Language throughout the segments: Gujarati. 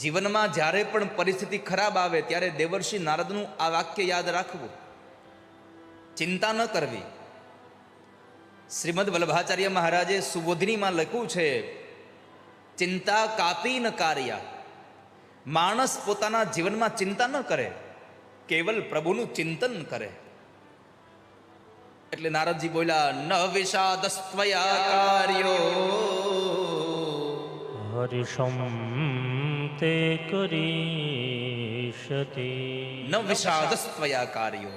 જીવનમાં જ્યારે પણ પરિસ્થિતિ ખરાબ આવે ત્યારે દેવર્ષિ નારદનું આ વાક્ય યાદ રાખવું, ચિંતા ન કરવી. શ્રીમદ વલ્લભાચાર્ય મહારાજે સુબોધિનીમાં લખ્યું છે, ચિંતા કાપી ન કાર્યા. માણસ પોતાના જીવનમાં ચિંતા ન કરે, કેવલ પ્રભુનું ચિંતન કરે. એટલે નારદજી બોલ્યા, ન વિષાદસ્ત્વયા કાર્યો હરિષમ તે કરીશતે. ન વિષાદસ્ત્વયા કાર્યો.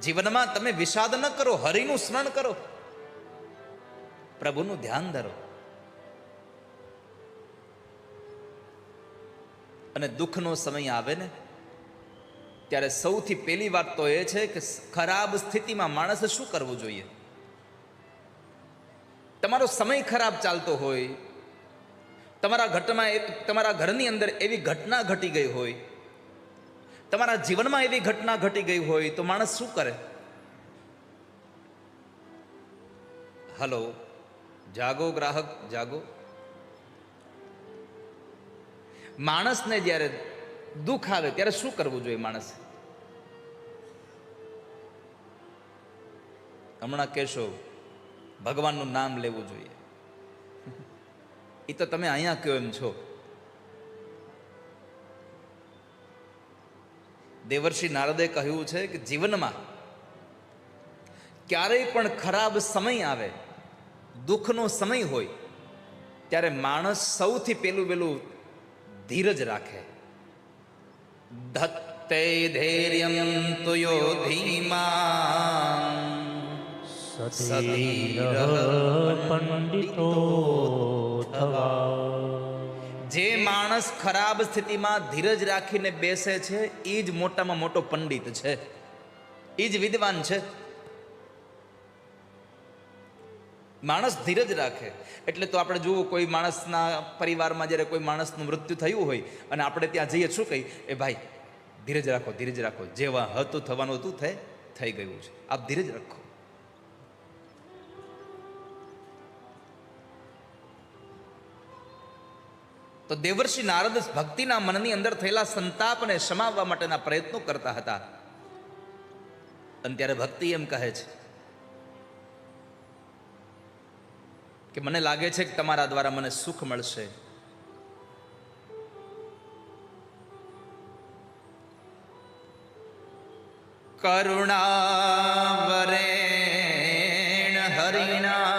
જીવનમાં તમે વિષાદ ન કરો, હરિનું સ્મરણ કરો, પ્રભુનું ધ્યાન ધરો. અને દુઃખનો સમય આવે ને ત્યારે સૌથી પહેલી વાત તો એ છે કે ખરાબ સ્થિતિમાં માણસે શું કરવું જોઈએ. તમારો સમય ખરાબ ચાલતો હોય, તમારા ઘરની અંદર એવી ઘટના ઘટી ગઈ હોય, તમારા જીવનમાં એવી ઘટના ઘટી ગઈ હોય તો માણસ શું કરે? હલો, જાગો ગ્રાહક જાગો. માણસને જ્યારે દુઃખ આવે ત્યારે શું કરવું જોઈએ માણસે? હમણાં કહેશો ભગવાનનું નામ લેવું જોઈએ. એ તો તમે અહીંયા કયો એમ છો. દેવર્ષિ નારદે કહ્યું છે કે જીવનમાં ક્યારેય પણ ખરાબ સમય આવે, દુઃખનો સમય હોય, ત્યારે માણસ સૌથી પહેલું ધીરજ રાખે. ધત્તે ધૈર્યમ તુયો ધીમાન સધીર પંડિતો થવા. જે માણસ ખરાબ સ્થિતિમાં ધીરજ રાખીને બેસે છે એ જ મોટામાં મોટો પંડિત છે, એ જ વિદ્વાન છે. માણસ ધીરજ રાખે એટલે તો આપણે જુઓ, કોઈ માણસના પરિવારમાં જ્યારે કોઈ માણસનું મૃત્યુ થયું હોય અને આપણે ત્યાં જઈએ શું કહી, એ ભાઈ ધીરજ રાખો, ધીરજ રાખો, જેવા હતું થવાનું હતું થઈ ગયું છે, આપ ધીરજ રાખો. તો દેવર્ષિ નારદ ભક્તિના મનની અંદર થયેલા સંતાપને સમાવવા માટેના પ્રયત્નો કરતા હતા. અને ત્યારે ભક્તિ એમ કહે છે કે મને લાગે છે કે તમારા દ્વારા મને સુખ મળશે. કરુણાવરેણ હરિણા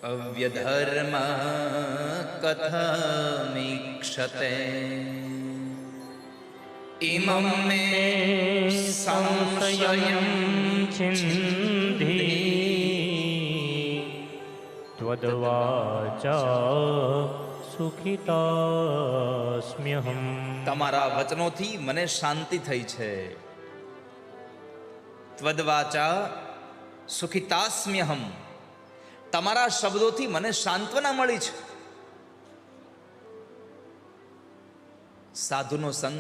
અવ્યધર્મ કથમીક્ષતે ઇમં મે સંશયં ચિંધી ત્વદ્વાચા સુખિતાસ્મ્યહમ. તમારા વચનોથી મને શાંતિ થઈ છે. ત્વદ્વાચા સુખિતાસ્મ્યહમ. તમારા શબ્દોથી મને સાંત્વના મળી છે. સાધુનો સંગ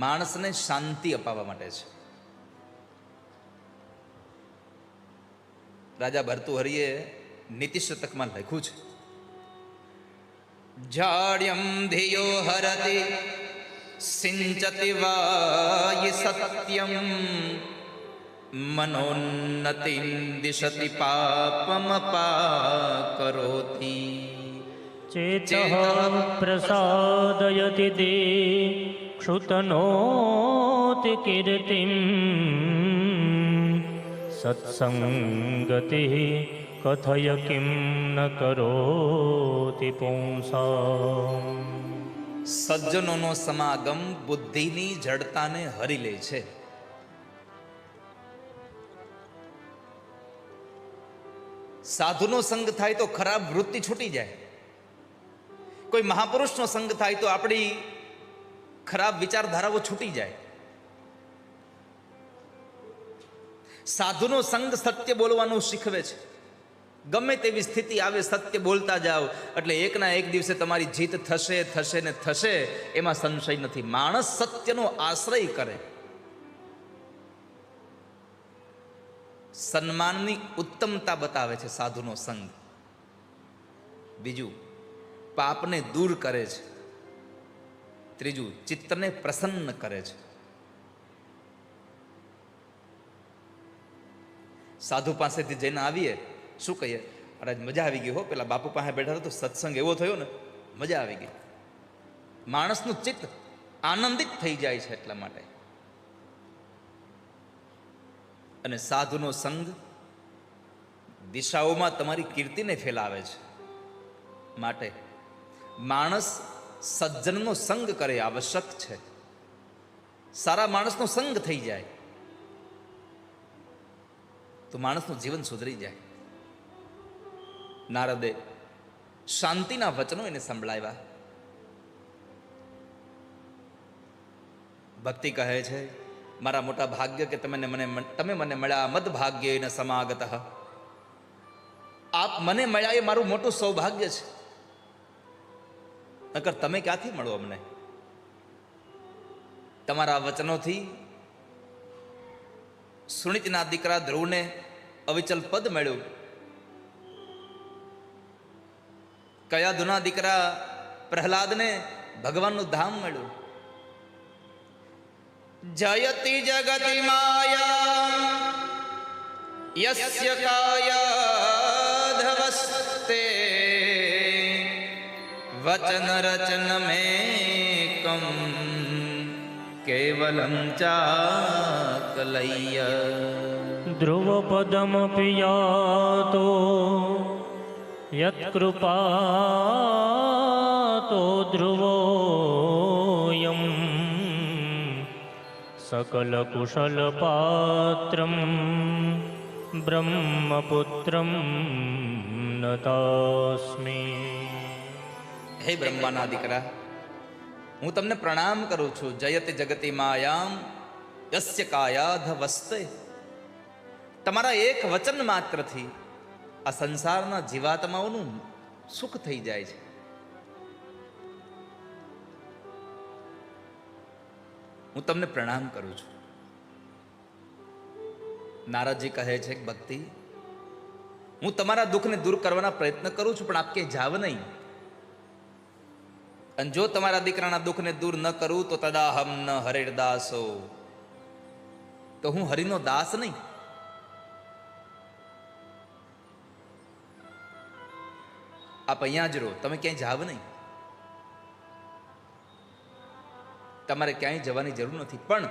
માણસને શાંતિ અપાવવા માટે છે. રાજા ભર્તુહરિએ નીતિ શતકમાં લખ્યું છે, જાડ્યમ ધિયો હરતિ સિંચતિ વાય સત્યમ મનોન્નતિં દિશતિ પાપમપાકરોતિ. ચેતઃ પ્રસાદયતિ દે ક્ષુતનોતિ કીર્તિમ સત્સંગતિ કથય કિમ ન કરોતિ પુંસા. સજ્જનોનો સમાગમ બુદ્ધિની જડતાને હરી લે છે. સાધુનો સંગ થાય તો ખરાબ વૃત્તિ છૂટી જાય. કોઈ મહાપુરુષનો સંગ થાય તો આપણી ખરાબ વિચારધારાઓ છૂટી જાય. સાધુનો સંગ સત્ય બોલવાનું શીખવે છે. ગમે તેવી સ્થિતિ આવે સત્ય બોલતા જાઓ એટલે એકના એક દિવસે તમારી જીત થશે થશે ને થશે, એમાં સંશય નથી. માણસ સત્યનો આશ્રય કરે, સન્માનની ઉત્તમતા બતાવે છે સાધુનો સંગ. બીજું, પાપને દૂર કરે છે. ત્રીજું, ચિત્તને પ્રસન્ન કરે છે. સાધુ પાસેથી જઈને આવીએ, શું કહીએ? અરે મજા આવી ગઈ હો, પેલા બાપુ પાસે બેઠા તો સત્સંગ એવો થયો ને, મજા આવી ગઈ. માણસનું ચિત્ત આનંદિત થઈ જાય છે એટલા માટે. અને સાધુનો સંગ દિશાઓમાં તમારી કીર્તિને ફેલાવે છે. માટે માણસ સજ્જનનો સંગ કરે આવશ્યક છે. સારા માણસનો સંગ થઈ જાય તો માણસનું જીવન સુધરી જાય. નારદે શાંતિના વચનો એને સંભળાવ્યા. ભક્તિ કહે છે, મારા મોટા ભાગ્ય કે તમે મને મળ્યા, મદ ભાગ્ય ન સમાગત. આપ મને મળ્યા એ મારું મોટું સૌભાગ્ય છે. નકર તમે ક્યાંથી મળો અમને? તમારા વચનોથી સુનિતના દીકરા ધ્રુવને અવિચલ પદ મળ્યું. કયાધુના દીકરા પ્રહલાદને ભગવાનનું ધામ મળ્યું. જયતિ જગતિ માયા યસ્ય કાયાધવસ્તે વચન રચન મેકમ કેવલમ ચાકલય્ય. ધ્રુવપદમપિ યાતો યત્કૃપાતો ધ્રુવોયમ સકલકુશલપાત્રમ બ્રહ્મપુત્રમ નતાસ્મિ. હે બ્રહ્માના દીકરા, હું તમને પ્રણામ કરું છું. જયતિ જગતિ માયામ યસ્ય કાયાધ વસ્તે. તમારા એક વચન માત્રથી આ સંસારના જીવાત્માઓનું સુખ થઈ જાય છે. હું તમને પ્રણામ કરું છું. નારદજી કહે છે કે ભક્તિ, હું તમારા દુઃખને દૂર કરવાના પ્રયત્ન કરું છું, પણ આપ કે જાવ નહીં. અને જો તમારા દીકરાના દુઃખને દૂર ન કરું તો તદાહમ ન હરિર્દાસો, તો હું હરિનો દાસ નહીં. આપ અહીંયા જ રહો, તમે ક્યાંય જાવ નહીં. તમારે ક્યાંય જવાની જરૂર નથી. પણ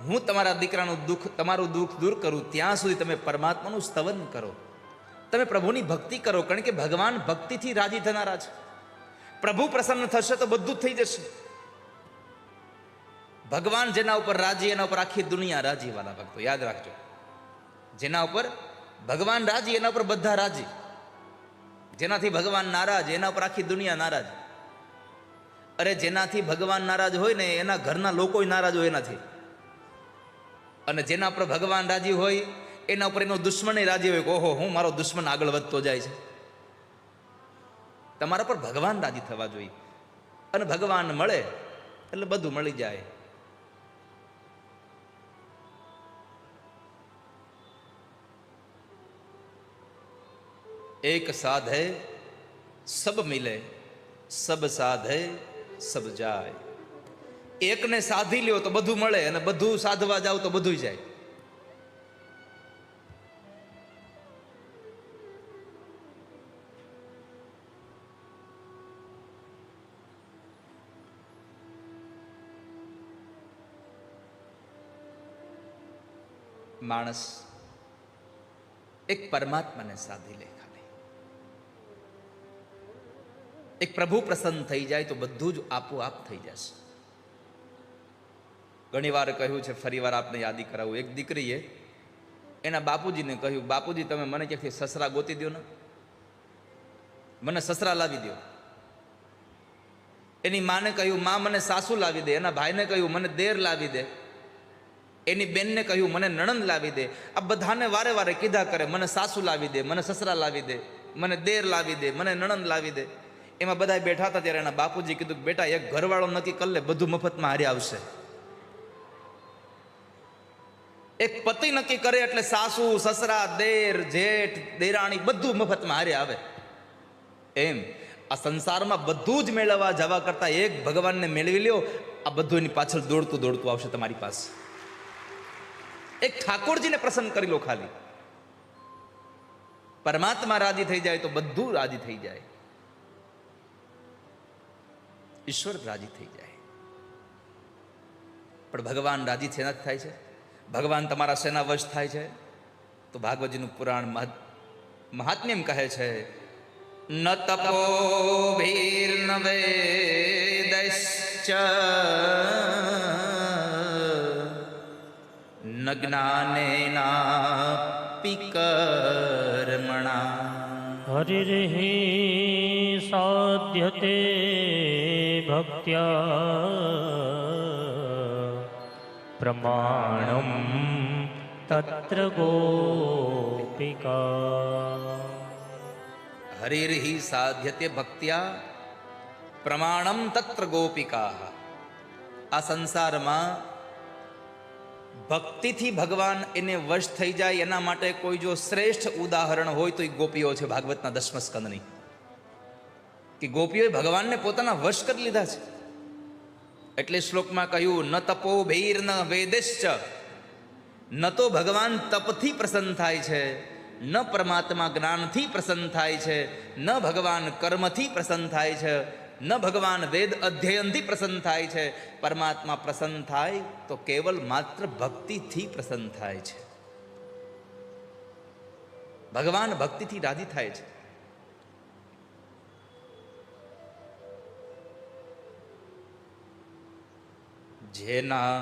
હું તમારા દીકરાનું દુઃખ, તમારું દુઃખ દૂર કરું ત્યાં સુધી તમે પરમાત્માનું સ્તવન કરો, તમે પ્રભુની ભક્તિ કરો. કારણ કે ભગવાન ભક્તિથી રાજી થનારા છે. પ્રભુ પ્રસન્ન થશે તો બધું જ થઈ જશે. ભગવાન જેના ઉપર રાજી, એના ઉપર આખી દુનિયા રાજી. વાલા ભક્તો યાદ રાખજો, જેના ઉપર ભગવાન રાજી એના ઉપર બધા રાજી. જેનાથી ભગવાન નારાજ એના ઉપર આખી દુનિયા નારાજ. અરે જેનાથી ભગવાન નારાજ હોય ને એના ઘરના લોકો નારાજ હોય એનાથી. અને જેના પર ભગવાન રાજી હોય એના ઉપર એનો દુશ્મન રાજી હોય કે ઓહો, હું મારો દુશ્મન આગળ વધતો જાય છે. તમારા પર ભગવાન રાજી થવા જોઈએ. અને ભગવાન મળે એટલે બધું મળી જાય. એક સાધે સબ મિલે, સબ સાધે સબ જાય. એકને સાધી લ્યો તો બધું મળે, અને બધું સાધવા જાવ તો બધું જાય. માણસ એક પરમાત્માને સાધી લે, ખાલી એક પ્રભુ પ્રસન્ન થઈ જાય તો બધું જ આપોઆપ થઈ જશે. ઘણી વાર કહ્યું છે, ફરી વાર આપને યાદી કરાવું. એક દીકરીએ એના બાપુજીને કહ્યું, બાપુજી તમે મને ક્યાંથી સસરા ગોતી દો ને, મને સસરા લાવી દો. એની માને કહ્યું, માં મને સાસુ લાવી દે. એના ભાઈને કહ્યું, મને દેર લાવી દે. એની બેનને કહ્યું, મને નણંદ લાવી દે. આ બધાને વારે વારે કીધા કરે, મને સાસુ લાવી દે, મને સસરા લાવી દે, મને દેર લાવી દે, મને નણંદ લાવી દે. એમાં બધા બેઠા હતા ત્યારે એના બાપુજી કીધું કે બેટા એક ઘરવાળો નક્કી કરી લે, બધું મફતમાં હારી આવશે. એક પતિ નક્કી કરે એટલે સાસુ સસરા દેર જેઠ દેરાણી બધું મફતમાં હારે આવે. એમ આ સંસારમાં બધું જ મેળવવા જવા કરતા એક ભગવાનને મેળવી લ્યો, આ બધું એની પાછળ દોડતું દોડતું આવશે તમારી પાસે. એક ઠાકોરજીને પ્રસન્ન કરી લો ખાલી, પરમાત્મા રાજી થઈ જાય તો બધું રાજી થઈ જાય, ઈશ્વર રાજી થઈ જાય. પણ ભગવાન રાજી શેના થાય છે? ભગવાન તમારા શેના વશ થાય છે? તો ભાગવતજીનું પુરાણ મહાત્મ્ય એમ કહે છે, ન તપોભીર્ન વેદશ્ચ ન જ્ઞાનેનાપી કર્મણા હરિર્હિ સાધ્યતે ભક્ત્યા પ્રમાણમ તત્ર ગોપિકા. હરિર્હિ સાધ્યતે ભક્ત્યા પ્રમાણમ તત્ર ગોપિકા. આ સંસારમાં ભક્તિથી ભગવાન એને વશ થઈ જાય એના માટે કોઈ જો શ્રેષ્ઠ ઉદાહરણ હોય તો એ ગોપીઓ છે. ભાગવતના 10મા સ્કંદની કે ગોપીઓએ ભગવાનને પોતાના વશ કરી લીધા છે. એટલે શ્લોકમાં કહ્યું, ન તપો ભૈર ન વેદેશ્ચ. ન તો ભગવાન તપથી પ્રસન્ન થાય છે, ન પરમાત્મા જ્ઞાનથી પ્રસન્ન થાય છે, ન ભગવાન કર્મથી પ્રસન્ન થાય છે, ન ભગવાન વેદ અધ્યયનથી પ્રસન્ન થાય છે. પરમાત્મા પ્રસન્ન થાય તો કેવલ માત્ર ભક્તિથી પ્રસન્ન થાય છે. ભગવાન ભક્તિથી રાજી થાય છે. જેના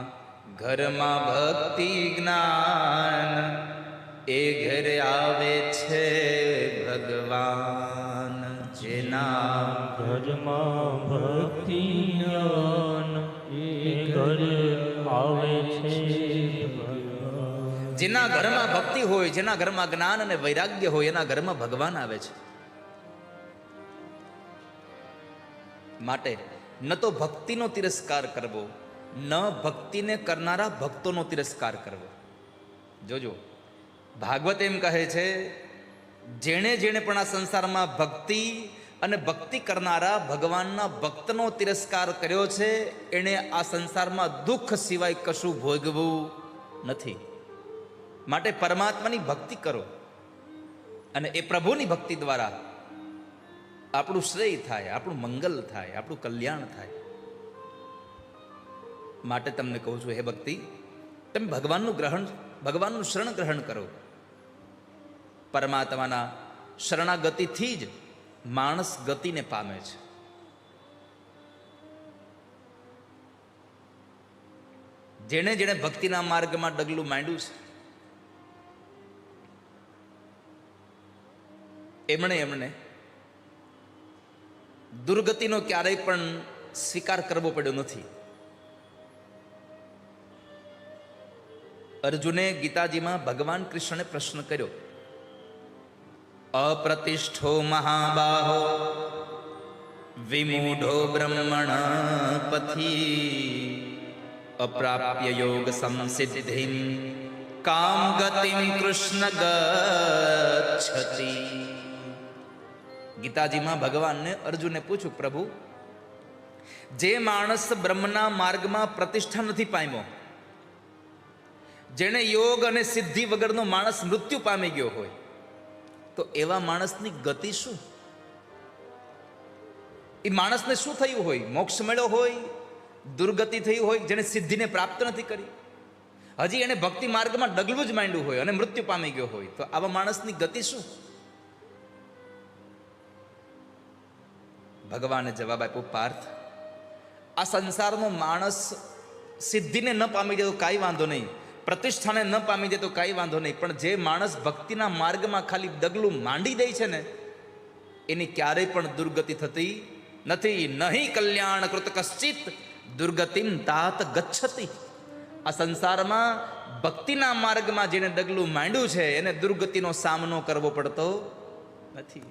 ઘરમાં ભક્તિ જ્ઞાન એ ઘરે આવે છે ભગવાન. જેના ઘરમાં ભક્તિ જ્ઞાન એ ઘરે આવે છે ભગવાન. જેના ઘરમાં ભક્તિ હોય, જેના ઘરમાં જ્ઞાન અને વૈરાગ્ય હોય, એના ઘરમાં ભગવાન આવે છે. માટે ન તો ભક્તિનો તિરસ્કાર કરવો, ન ભક્તિને કરનારા ભક્તોનો તિરસ્કાર કરવો. જોજો, ભાગવત એમ કહે છે, જેણે જેણે પણ આ સંસારમાં ભક્તિ અને ભક્તિ કરનારા ભગવાનના ભક્તનો તિરસ્કાર કર્યો છે, એણે આ સંસારમાં દુઃખ સિવાય કશું ભોગવું નથી. માટે પરમાત્માની ભક્તિ કરો અને એ પ્રભુની ભક્તિ દ્વારા આપણું શ્રેય થાય, આપણું મંગલ થાય, આપણું કલ્યાણ થાય. માટે તમને કહું છું, હે ભક્તિ, તમે ભગવાનનું શરણ ગ્રહણ કરો. પરમાત્માના શરણાગતિથી જ માણસ ગતિને પામે છે. જેણે જેણે ભક્તિના માર્ગમાં ડગલું માંડ્યું છે, એમણે દુર્ગતિનો ક્યારેય પણ સ્વીકાર કરવો પડ્યો નથી. અર્જુને ગીતાજીમાં ભગવાન કૃષ્ણને પ્રશ્ન કર્યો, અપ્રતિષ્ઠો મહાબાહો વિમૂઢો બ્રહ્મણ પથી અપ્રાપ્ય યોગ સંસિદ્ધિમ કામ ગતિમ કૃષ્ણ ગચ્છતિ. ગીતાજીમાં ભગવાનને અર્જુને પૂછ્યું, પ્રભુ, જે માણસ બ્રહ્મના માર્ગમાં પ્રતિષ્ઠા નથી પામ્યો, જેણે યોગ અને સિદ્ધિ વગરનો માણસ મૃત્યુ પામી ગયો હોય, તો એવા માણસની ગતિ શું? એ માણસને શું થયું હોય? મોક્ષ મળ્યો હોય, દુર્ગતિ થઈ હોય, જેને સિદ્ધિને પ્રાપ્ત નથી કરી, હજી એને ભક્તિ માર્ગમાં ડગલું જ માંડ્યું હોય અને મૃત્યુ પામી ગયો હોય, તો આવા માણસની ગતિ શું? ભગવાને જવાબ આપ્યો, પાર્થ, આ સંસારનો માણસ સિદ્ધિને ન પામી જાય તો કાંઈ વાંધો નહીં, પ્રતિષ્ઠાને ન પામી જાય તો કાંઈ વાંધો નહીં, પણ જે માણસ ભક્તિના માર્ગમાં ખાલી ડગલું માંડી દે છે ને, એની ક્યારેય પણ દુર્ગતિ થતી નથી. નહીં કલ્યાણ કૃત કશ્ચિત દુર્ગતિમ તાત ગચ્છતિ. આ સંસારમાં ભક્તિના માર્ગમાં જેને ડગલું માંડ્યું છે, એને દુર્ગતિનો સામનો કરવો પડતો નથી.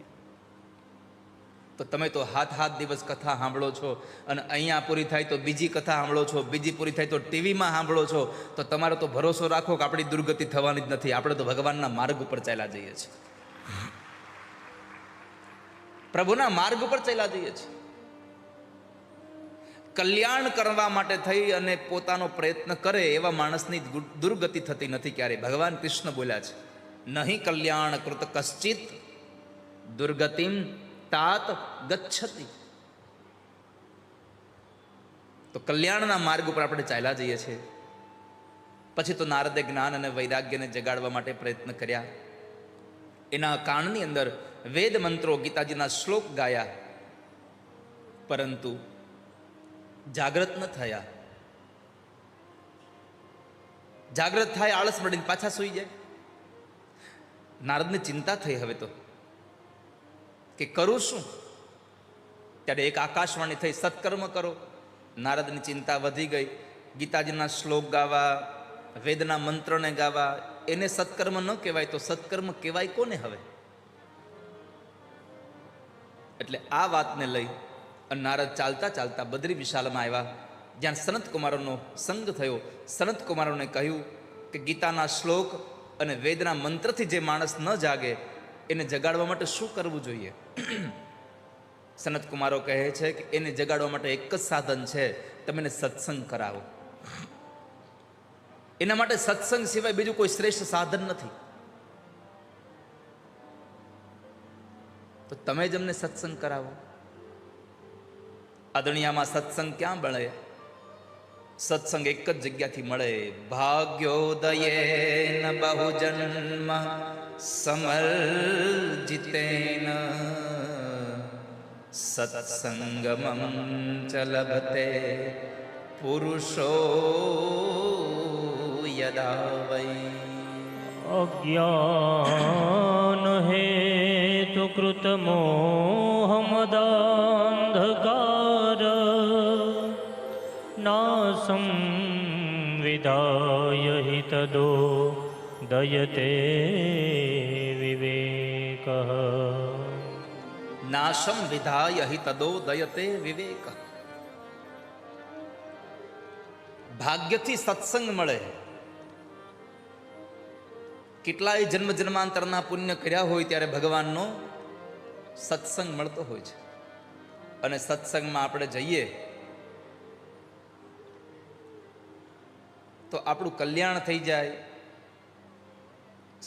તો તમે તો હાથ દિવસ કથા સાંભળો છો, અને અહીંયા પૂરી થાય તો બીજી કથા સાંભળો છો, બીજી પૂરી થાય તો ટીવીમાં સાંભળો છો. તો તમારો તો ભરોસો રાખો કે આપણી દુર્ગતિ થવાની જ નથી. આપણે તો ભગવાનના માર્ગ ઉપર ચાલ્યા જઈએ છીએ, પ્રભુના માર્ગ ઉપર ચાલ્યા જઈએ છીએ. કલ્યાણ કરવા માટે થઈ અને પોતાનો પ્રયત્ન કરે એવા માણસની દુર્ગતિ થતી નથી ક્યારેય. ભગવાન કૃષ્ણ બોલ્યા છે, નહીં કલ્યાણ કૃત કશ્ચિત દુર્ગતિમ તાત ગચ્છતિ. તો કલ્યાણના માર્ગ ઉપર આપણે ચાલ્યા જઈએ છીએ. પછી તો નારદે જ્ઞાન અને વૈરાગ્યને જગાડવા માટે પ્રયત્ન કર્યા. એના કાનની અંદર વેદ મંત્રો, ગીતાજીના શ્લોક ગાયા, પરંતુ જાગ્રત ન થયા. જાગ્રત થાય આળસ મળીને પાછા સૂઈ જાય. નારદને ચિંતા થઈ હવે તો કે કરું શું. ત્યારે એક આકાશવાણી થઈ, સત્કર્મ કરો. નારદની ચિંતા વધી ગઈ. ગીતાજીના શ્લોક ગાવા, વેદના મંત્રને ગાવા, એને સત્કર્મ ન કહેવાય તો સત્કર્મ કહેવાય કોને હવે? એટલે આ વાતને લઈ અને નારદ ચાલતા ચાલતા બદ્રી વિશાલમાં આવ્યા, જ્યાં સનત કુમારોનો સંગ થયો. સનત કુમારોને કહ્યું કે ગીતાના શ્લોક અને વેદના મંત્રથી જે માણસ ન જાગે એને જગાડવા માટે શું કરવું જોઈએ? સનત કુમારો કહે છે કે એને જગાડવા માટે એક જ સાધન છે, તમે એને સત્સંગ કરાવો. એના માટે સત્સંગ સિવાય બીજું કોઈ શ્રેષ્ઠ સાધન નથી. તો તમે જ અમને સત્સંગ કરાવો. આ દુનિયામાં સત્સંગ ક્યાં મળે? સત્સંગ એક જ જગ્યાથી મળે. ભાગ્યોદયેન બહુજન્મ સમર્જિતેન સત્સંગમં ચ લભતે પુરુષો યદા વૈ. અજ્ઞાન હેતુ કૃત મોહમદાંધકાર નાસં વિદાય હિ તદો દયતે વિવેક. નાશમ વિધાય હિ તદો દયતે વિવેક. ભાગ્યથી સત્સંગ મળે. કેટલાય જન્મ જન્માંતરના પુણ્ય કર્યા હોય ત્યારે ભગવાનનો સત્સંગ મળતો હોય છે. અને સત્સંગમાં આપણે જઈએ તો આપણું કલ્યાણ થઈ જાય.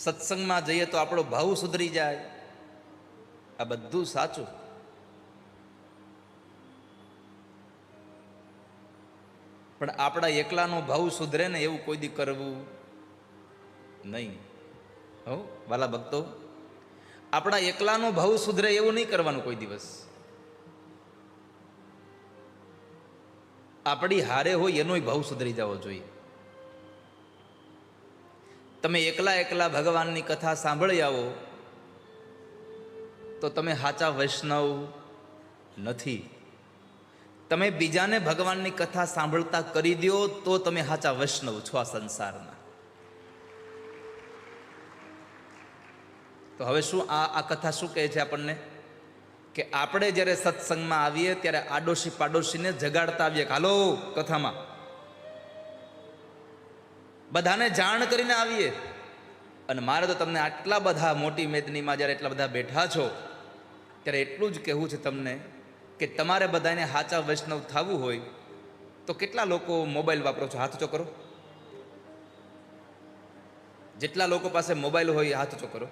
સત્સંગમાં જઈએ તો આપણો ભાવ સુધરી જાય. આ બધું સાચું, પણ આપણા એકલાનો ભાવ સુધરે ને એવું કોઈ દી કરવું નહીં. હો વાલા ભક્તો, આપણા એકલાનો ભાવ સુધરે એવું નહીં કરવાનું કોઈ દિવસ. આપણી હારે હોય એનોય ભાવ સુધરી જવો જોઈએ. તમે એકલા ભગવાનની કથા સાંભળી આવો તો તમે સાચા વૈષ્ણવ નથી. તમે બીજાને ભગવાનની કથા સાંભળતા કરી દો તો તમે સાચા વૈષ્ણવ છો આ સંસારના. તો હવે શું આ કથા શું કહે છે આપણને? કે આપણે જ્યારે સત્સંગમાં આવીએ ત્યારે આડોશી પાડોશીને જગાડતા આવીએ કે હાલો કથામાં, બધાને જાણ કરીને આવીએ. અને મારે તો તમને આટલા બધા મોટી મેદનીમાં જ્યારે એટલા બધા બેઠા છો ત્યારે એટલું જ કહેવું છે તમને કે તમારે બધાને સાચા વૈષ્ણવ થવું હોય તો કેટલા લોકો મોબાઈલ વાપરો છો? હાથ ઊંચો કરો. જેટલા લોકો પાસે મોબાઈલ હોય હાથ ઊંચો કરો.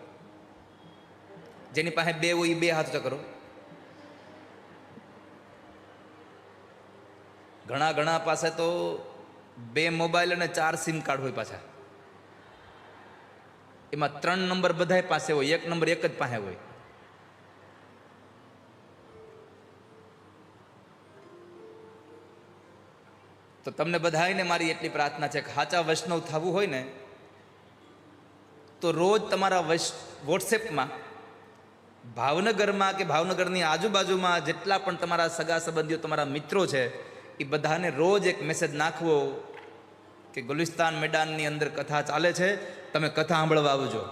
જેની પાસે બે હોય બે હાથ ઊંચો કરો. ઘણા પાસે તો 2 મોબાઈલ અને 4 સિમ કાર્ડ હોય પાછા. એમાં 3 નંબર બધાય પાસે હોય, 1 નંબર એક જ પાસે હોય. તો તમને બધાને મારી એટલી પ્રાર્થના છે કે સાચા વૈષ્ણવ થવું હોય ને તો રોજ તમારા વોટ્સએપમાં ભાવનગરમાં કે ભાવનગરની આજુબાજુમાં જેટલા પણ તમારા સગા સંબંધીઓ, તમારા મિત્રો છે, એ બધાને રોજ એક મેસેજ નાખવો કે ગુલિસ્તાન મેદાનની અંદર કથા ચાલે છે, તમે કથા સાંભળવા આવજો.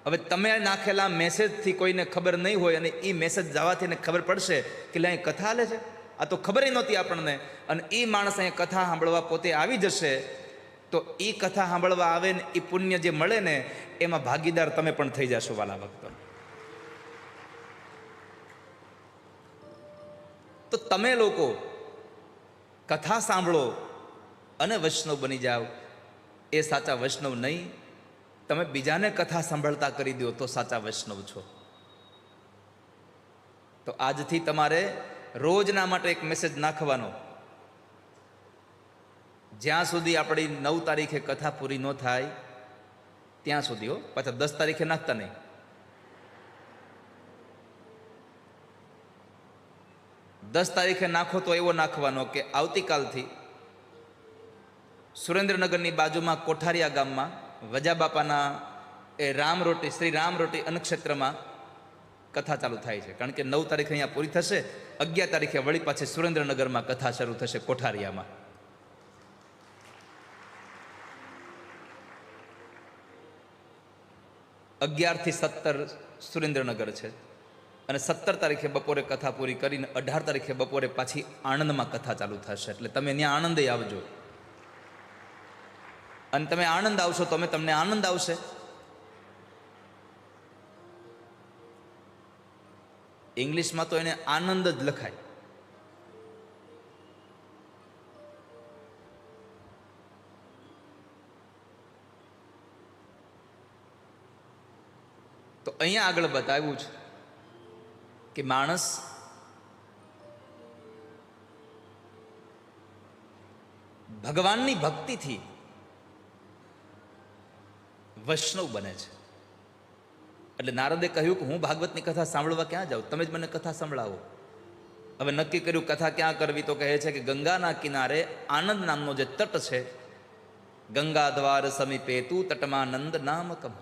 હવે તમે નાખેલા મેસેજથી કોઈને ખબર નહીં હોય અને એ મેસેજ જવાથી એને ખબર પડશે કે લે અહીં કથા હાલે છે, આ તો ખબર નહોતી આપણને, અને એ માણસ અહીં કથા સાંભળવા પોતે આવી જશે, તો એ કથા સાંભળવા આવે ને એ પુણ્ય જે મળે ને એમાં ભાગીદાર તમે પણ થઈ જશો વાલા ભક્તો. તો તમે લોકો કથા સાંભળો અને વૈષ્ણવ બની જાઓ, એ સાચા વૈષ્ણવ નહીં. તમે બીજાને કથા સાંભળતા કરી દો તો સાચા વૈષ્ણવ છો. તો આજથી તમારે રોજના માટે એક મેસેજ નાખવાનો, જ્યાં સુધી આપણી 9 તારીખે કથા પૂરી ન થાય ત્યાં સુધી. હો, પાછા 10 તારીખે નાખતા નહીં. 10 તારીખે નાખો તો એવો નાખવાનો કે આવતીકાલથી સુરેન્દ્રનગરની બાજુમાં કોઠારિયા ગામમાં વજા બાપાના એ રામરોટી શ્રી રામરોટી અન્નક્ષેત્રમાં કથા ચાલુ થાય છે. કારણ કે 9 તારીખે અહીંયા પૂરી થશે, 11 તારીખે વળી પાછી સુરેન્દ્રનગરમાં કથા શરૂ થશે કોઠારિયામાં. થી 17 સુરેન્દ્રનગર છે, અને 17 તારીખે બપોરે કથા પૂરી કરીને 18 તારીખે બપોરે પાછી આણંદમાં કથા ચાલુ થશે. એટલે તમે ત્યાં આણંદે આવજો, અને તમે આણંદ આવશો તો તમને આનંદ આવશે. ઇંગ્લિશમાં તો એને આનંદ જ લખાય. તો અહીંયા આગળ બતાવ્યું છે કે માણસ ભગવાનની ભક્તિથી વૈષ્ણવ બને છે. એટલે નારદે કહ્યું કે હું ભાગવતની કથા સાંભળવા ક્યાં જાઉં, તમે જ મને કથા સંભળાવો. હવે નક્કી કર્યું કથા ક્યાં કરવી, તો કહે છે કે ગંગાના કિનારે આનંદ નામનો જે તટ છે, ગંગા દ્વાર સમીપે તું તટમાં નંદ નામકમ,